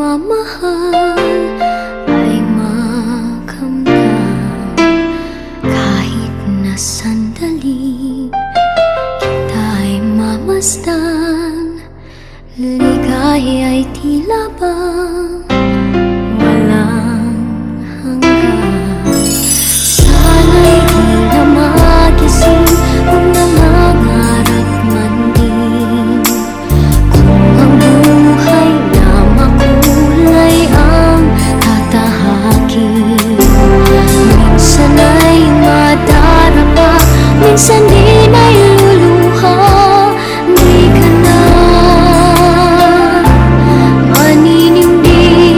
pagmamahal ay makamdam. Kahit na sandali kita'y mamasdan, ligaya'y tila bang walang hanggan. Sana'y di na magising kung nangangarap man din, kung ang buhay na makulay ang tatahakin. Minsan ay madarama, minsan din ay luluha. Di ka na maninindig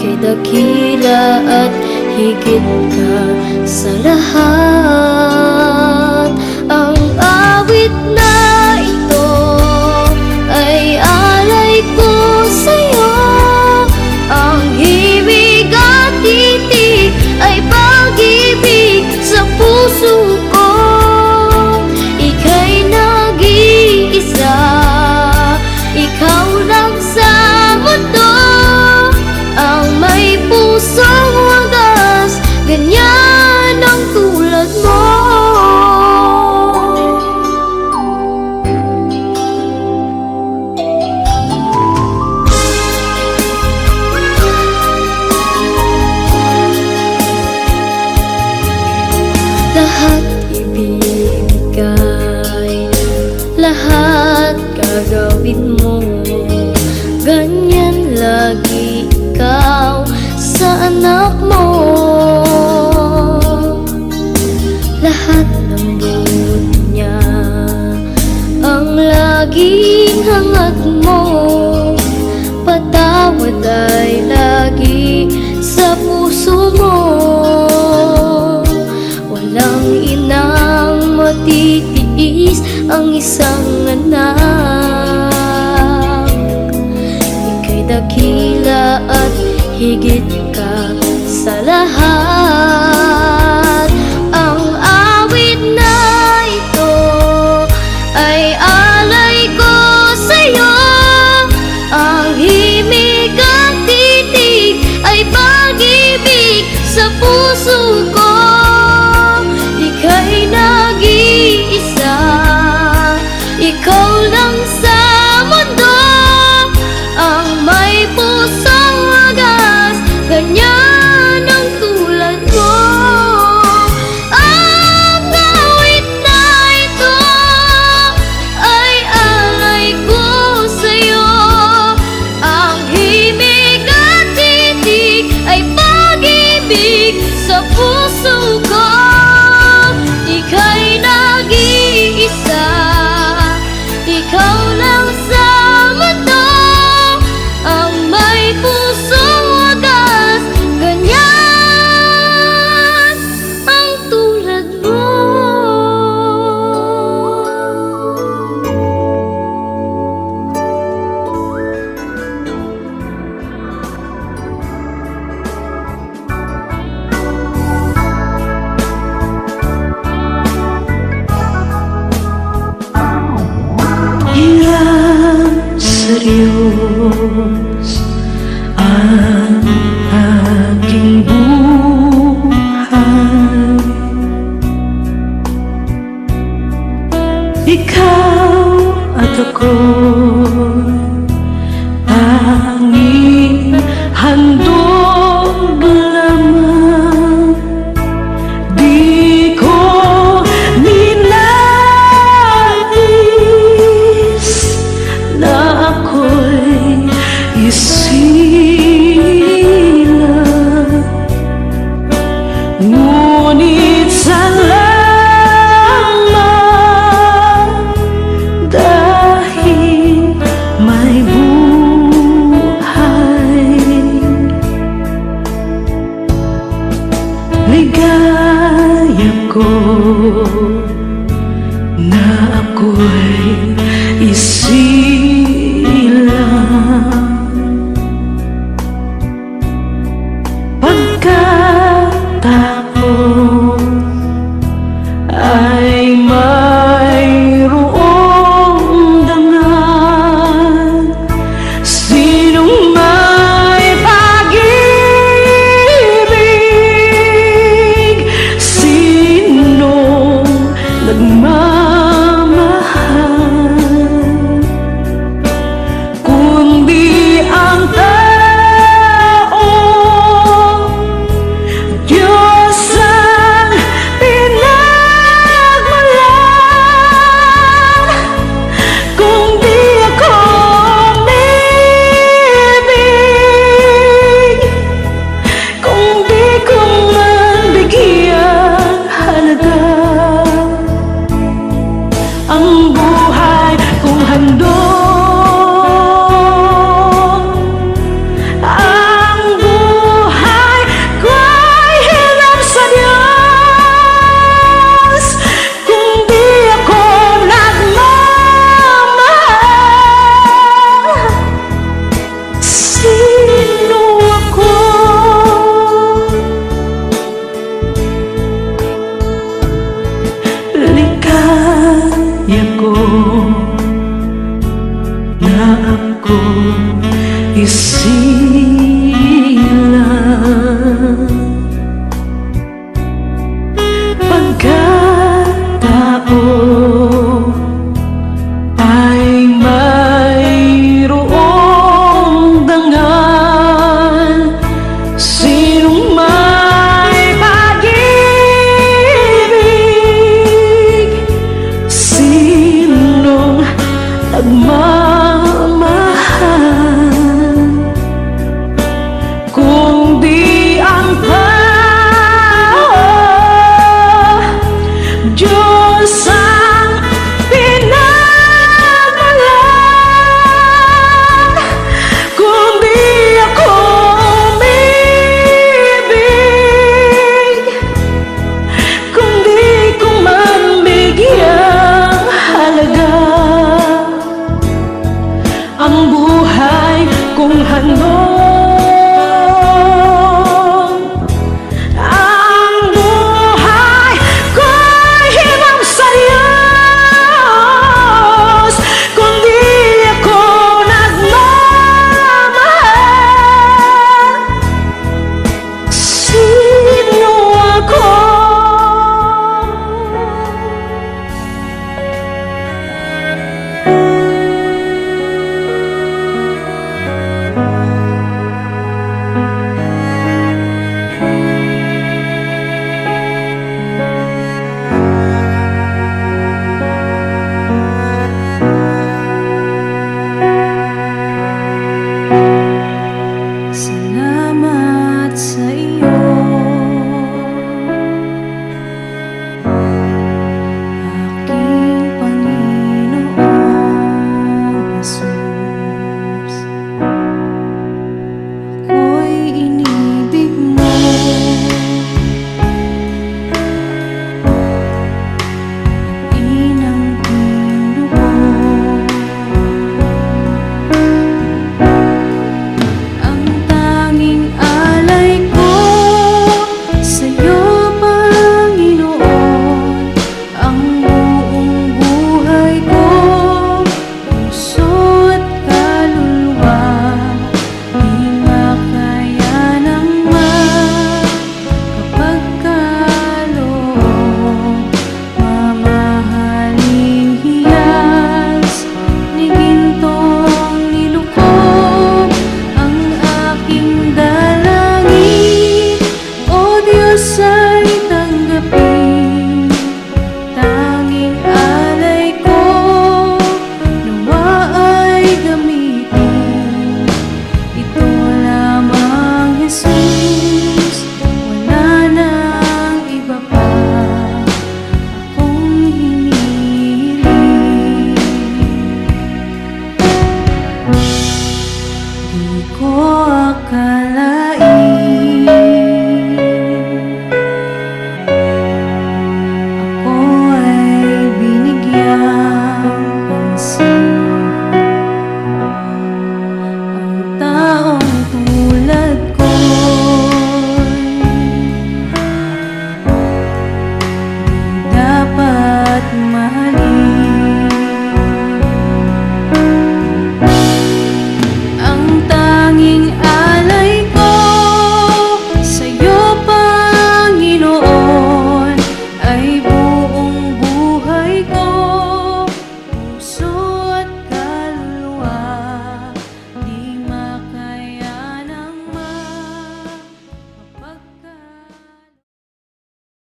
Ika'y dakila at higit ka sa lahat. Ang awit na ito ay alay ko sa'yo. Ang himig at titig ay pag-ibig sa puso ko. Ika'y nag-iisa, ikaw lang sa mundo, ang may pusong wagas, ganyan ang tulad mo. Lahat ibibigay, lahat gagawin mo, ganyan lagi ikaw sa anak mo. Lahat ng buod niya ang laging hangat mo, patawad ay lagi sa puso mo. Walang inang matitiis ang isang anak. Ika'y dakila at higit ka sa lahat. Ang awit na ito ay alay ko sa'yo. Ang himig at titig ay pag-ibig sa puso ko. Ika'y nag-iisa, ikaw lang sa mundo, ang may pusong wagas, ganyan ang tulad mo. Ang awit na ito ay alay ko sa'yo. Ang himig at titig ay pag-ibig sa puso ko. Ika'y nag-iisa, ikaw lang sa mundo, ang may pusong wagas, ganyan ang tulad mo. Hirap sa Diyos ang aking buhay. Ikaw at ako'y tanging handog lamang. Di ko ninais na ako'y isilang, ngunit salamat dahil may buhay. Ligaya ko